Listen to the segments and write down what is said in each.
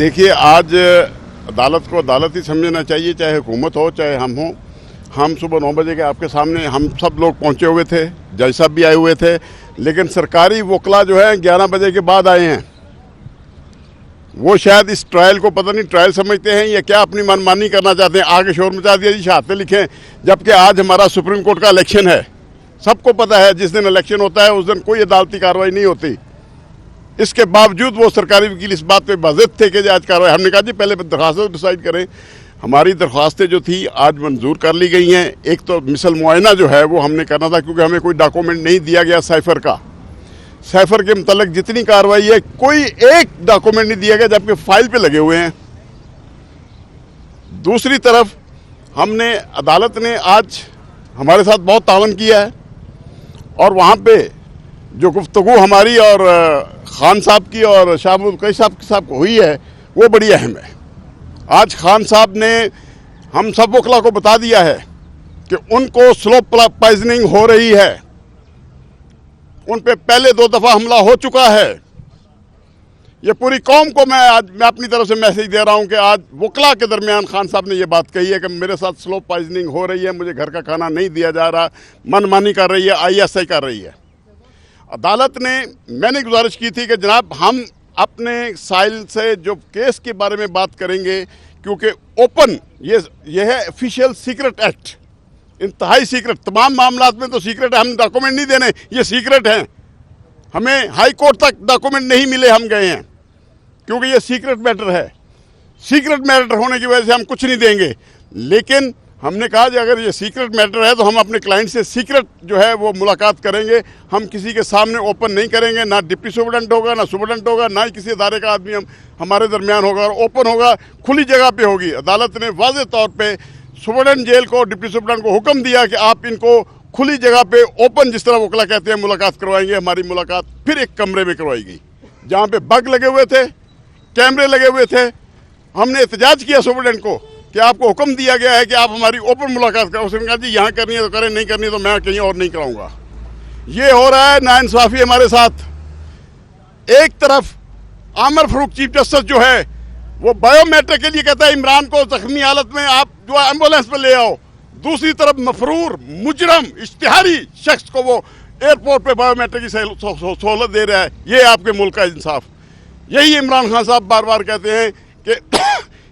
देखिए, आज अदालत को अदालत ही समझना चाहिए, चाहे हुकूमत हो चाहे हम हो। हम सुबह 9 बजे के आपके सामने हम सब लोग पहुंचे हुए थे, जज साहब भी आए हुए थे, लेकिन सरकारी वकला जो है 11 बजे के बाद आए हैं। वो शायद इस ट्रायल को पता नहीं ट्रायल समझते हैं या क्या अपनी मनमानी करना चाहते हैं। आगे शोर मचा दिया जी, शहादतें लिखें, जबकि आज हमारा सुप्रीम कोर्ट का इलेक्शन है। सबको पता है जिस दिन इलेक्शन होता है उस दिन कोई अदालती कार्रवाई नहीं होती। इसके बावजूद वो सरकारी वकील इस बात पे बाज़िद थे कि आज कार्रवाई। हमने कहा जी पहले दरख्वास्त डिसाइड करें। हमारी दरख्वास्तें जो थी आज मंजूर कर ली गई हैं। एक तो मिसल मुआयना जो है वो हमने करना था, क्योंकि हमें कोई डॉक्यूमेंट नहीं दिया गया साइफर का। साइफर के मुतालिक जितनी कार्रवाई है कोई एक डॉक्यूमेंट नहीं दिया गया, जबकि फाइल पे लगे हुए हैं। दूसरी तरफ हमने अदालत ने आज हमारे साथ बहुत तावन किया है, और वहाँ पे जो गुफ्तगू हमारी और खान साहब की और शाहबुल कई साहब को हुई है वो बड़ी अहम है। आज खान साहब ने हम सब वकला को बता दिया है कि उनको स्लो पॉइजनिंग हो रही है। उन पे पहले 2 दफ़ा हमला हो चुका है। ये पूरी कौम को मैं अपनी तरफ से मैसेज दे रहा हूं कि आज वकला के दरमियान खान साहब ने ये बात कही है कि मेरे साथ स्लो पॉइजनिंग हो रही है, मुझे घर का खाना नहीं दिया जा रहा, मनमानी कर रही है, ISI कर रही है। अदालत ने मैंने गुजारिश की थी कि जनाब हम अपने साइल से जो केस के बारे में बात करेंगे, क्योंकि ओपन ये है ऑफिशियल सीक्रेट एक्ट, इंतहाई सीक्रेट। तमाम मामलात में तो सीक्रेट है, हम डॉक्यूमेंट नहीं देने, ये सीक्रेट हैं। हमें हाई कोर्ट तक डॉक्यूमेंट नहीं मिले, हम गए हैं, क्योंकि ये सीक्रेट मैटर है। सीक्रेट मैटर होने की वजह से हम कुछ नहीं देंगे। लेकिन हमने कहा कि अगर ये सीक्रेट मैटर है तो हम अपने क्लाइंट से सीक्रेट जो है वो मुलाकात करेंगे। हम किसी के सामने ओपन नहीं करेंगे, ना डिप्टी सुपरडेंट होगा, ना सुपरडेंट होगा, ना ही किसी अदारे का आदमी हमारे दरमियान होगा। और ओपन होगा, खुली जगह पे होगी। अदालत ने वाज़ेह तौर पे सुपरडेंट जेल को, डिप्टी सुपरडेंट को हुक्म दिया कि आप इनको खुली जगह पे ओपन, जिस तरह वकला कहते हैं, मुलाकात करवाएंगे। हमारी मुलाकात फिर एक कमरे में करवाई गई जहाँ पे बग लगे हुए थे, कैमरे लगे हुए थे। हमने एहतजाज किया सुपरडेंट को कि आपको हुक्म दिया गया है कि आप हमारी ओपन मुलाकात करें। उसने कहा जी यहाँ करनी है तो करें, नहीं करनी है तो मैं कहीं और नहीं कराऊंगा। ये हो रहा है नाइंसाफ़ी हमारे साथ। एक तरफ आमिर फारूक चीफ जस्टिस जो है वो बायोमेट्रिक के लिए कहता है इमरान को जख्मी हालत में आप जो एम्बुलेंस पे ले आओ। दूसरी तरफ मफरूर मुजरम इश्तिहारी शख्स को वो एयरपोर्ट पे बायोमेट्रिक की सहूलत दे रहा है। ये आपके मुल्क का इंसाफ। यही इमरान खान साहब बार बार कहते हैं कि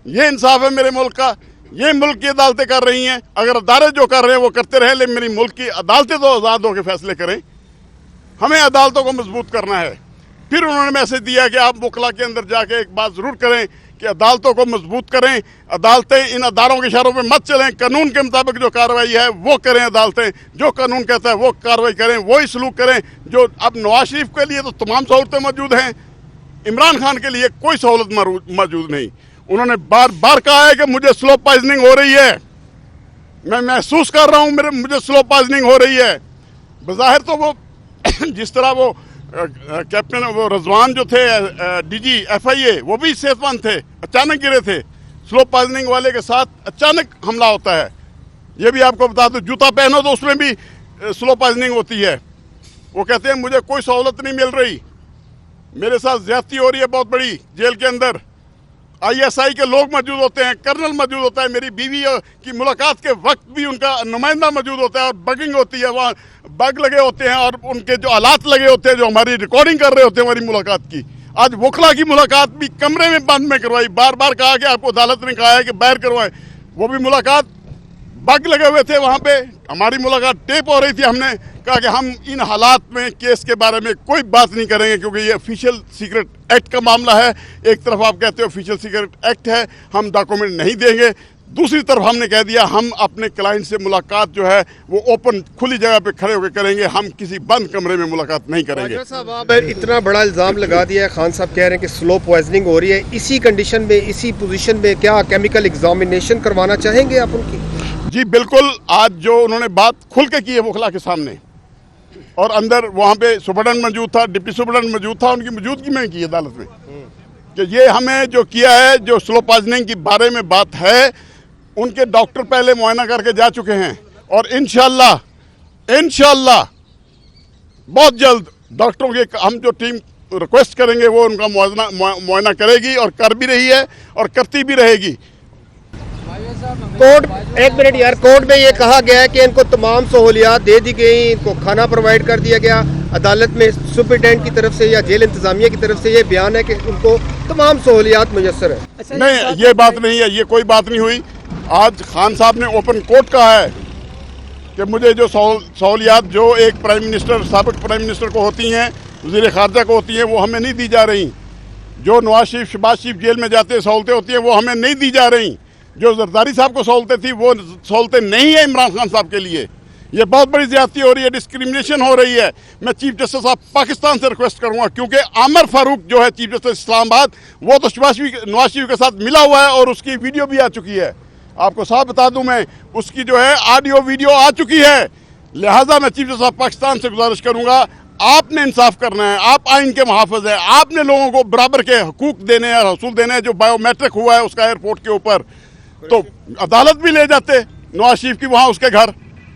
ये इंसाफ है मेरे मुल्क का। ये मुल्क की अदालतें कर रही हैं, अगर अदालतें जो कर रहे हैं वो करते रहे, लेकिन मेरी मुल्क की अदालतें तो आज़ाद होकर फैसले करें। हमें अदालतों को मजबूत करना है। फिर उन्होंने मैसेज दिया कि आप वकला के अंदर जाके एक बात ज़रूर करें कि अदालतों को मजबूत करें। अदालतें इन अदारों के इशारों पे मत चलें, कानून के मुताबिक जो कार्रवाई है वो करें। अदालतें जो कानून कहता है वो कार्रवाई करें, वही सलूक करें। जो अब नवाज शरीफ के लिए तो तमाम सहूलतें मौजूद हैं, इमरान खान के लिए कोई सहूलत मौजूद नहीं। उन्होंने बार बार कहा है कि मुझे स्लो पॉइजनिंग हो रही है, मैं महसूस कर रहा हूँ मुझे स्लो पॉइजनिंग हो रही है। बज़ाहिर तो वो जिस तरह वो कैप्टन वो रजवान जो थे DG FIA वो भी सेहतमंद थे, अचानक गिरे थे। स्लो पॉइजनिंग वाले के साथ अचानक हमला होता है। ये भी आपको बता दो, जूता पहनो तो उसमें भी स्लो पॉइजनिंग होती है। वो कहते हैं मुझे कोई सहूलत नहीं मिल रही, मेरे साथ ज्यादती हो रही है बहुत बड़ी। जेल के अंदर ISI के लोग मौजूद होते हैं, कर्नल मौजूद होता है, मेरी बीवी की मुलाकात के वक्त भी उनका नुमाइंदा मौजूद होता है, और बगिंग होती है, वहाँ बग लगे होते हैं और उनके जो आलात लगे होते हैं जो हमारी रिकॉर्डिंग कर रहे होते हैं हमारी मुलाकात की। आज वकला की मुलाकात भी कमरे में बंद में करवाई। बार बार कहा कि आपको अदालत ने कहा है कि बाहर करवाएं, वो भी मुलाकात बग लगे हुए थे वहाँ पे। हमारी मुलाकात टेप हो रही थी। हमने कहा कि हम इन हालात में केस के बारे में कोई बात नहीं करेंगे, क्योंकि ये ऑफिशियल सीक्रेट एक्ट का मामला है। एक तरफ आप कहते हो ऑफिशियल सीक्रेट एक्ट है, हम डॉक्यूमेंट नहीं देंगे। दूसरी तरफ हमने कह दिया हम अपने क्लाइंट से मुलाकात जो है वो ओपन खुली जगह पे खड़े होकर करेंगे, हम किसी बंद कमरे में मुलाकात नहीं करेंगे। साहब आप इतना बड़ा इल्ज़ाम लगा दिया है, खान साहब कह रहे हैं कि स्लो पॉइजनिंग हो रही है। इसी कंडीशन में, इसी पोजीशन में क्या केमिकल एग्जामिनेशन करवाना चाहेंगे आप उनकी? जी बिल्कुल। आज जो उन्होंने बात खुल के की है वकला के सामने, और अंदर वहाँ पे सुपरडेंट मौजूद था, डिप्टी सुपरडेंट मौजूद था, उनकी मौजूदगी में की अदालत में कि ये हमें जो किया है, जो स्लो पॉइजनिंग के बारे में बात है, उनके डॉक्टर पहले मुआयना करके जा चुके हैं, और इंशाल्लाह बहुत जल्द डॉक्टरों की हम जो टीम रिक्वेस्ट करेंगे वो उनका मुआयना करेगी और कर भी रही है और करती भी रहेगी। कोर्ट, एक मिनट यार, कोर्ट में ये कहा गया है कि इनको तमाम सहूलियात दे दी गई, इनको खाना प्रोवाइड कर दिया गया। अदालत में सुपरिटेंडेंट की तरफ से या जेल इंतजामिया की तरफ से ये बयान है कि उनको तमाम सहूलियात मुयस्सर है। नहीं, ये बात नहीं है, ये कोई बात नहीं हुई। आज खान साहब ने ओपन कोर्ट कहा है कि मुझे जो सहूलियात जो एक प्राइम मिनिस्टर, साबिक प्राइम मिनिस्टर को होती हैं, वज़ीर ख़ारजा को होती हैं, वो हमें नहीं दी जा रही। जो नवाज शरीफ, शहबाज शरीफ जेल में जाते सहूलतें होती हैं वो हमें नहीं दी जा रही। जो जरदारी साहब को सहूलतें थी वो सहूलतें नहीं है इमरान खान साहब के लिए। ये बहुत बड़ी ज्यादती हो रही है, डिस्क्रिमिनेशन हो रही है। मैं चीफ जस्टिस ऑफ पाकिस्तान से रिक्वेस्ट करूंगा, क्योंकि आमर फारूक जो है चीफ जस्टिस इस्लामाबाद, वो तो नवाज शरीफ के साथ मिला हुआ है और उसकी वीडियो भी आ चुकी है। आपको साफ बता दूं मैं, उसकी जो है ऑडियो वीडियो आ चुकी है। लिहाजा मैं चीफ जस्टिस ऑफ पाकिस्तान से गुजारिश करूंगा, आपने इंसाफ करना है, आप आइन के मुहाफ़िज़ हैं, आपने लोगों को बराबर के हकूक देने हैं, हसूल देने हैं। जो बायोमेट्रिक हुआ है उसका एयरपोर्ट के ऊपर, तो अदालत भी ले जाते नवाज शरीफ की वहाँ उसके घर।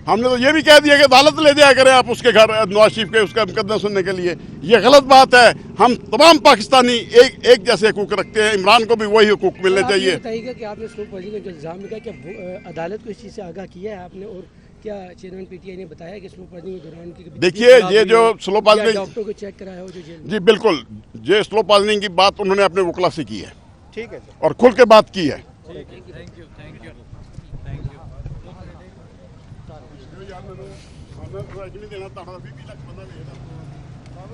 हमने तो ये भी कह दिया कि अदालत ले जाया करें आप उसके घर नवाज शरीफ के उसका मुकदमा सुनने के लिए। ये गलत बात है। हम तमाम पाकिस्तानी एक जैसे हकूक रखते हैं, इमरान को भी वही हकूक मिलने चाहिए। बताइएगा कि आपने स्लो पॉइजनिंग का जो इल्ज़ाम लगा, क्या अदालत को इस चीज़ से आगाह किया है आपने, और क्या चेयरमैन पीटीआई ने बताया कि स्लो पॉइजनिंग के दौरान की देखिए, ये जो स्लो पॉइजनिंग, डॉक्टर को चेक कराया हो जो जेल में? जी बिल्कुल, ये स्लो पॉइजनिंग की बात उन्होंने अपने वकला से की है, ठीक है और खुल के बात की है।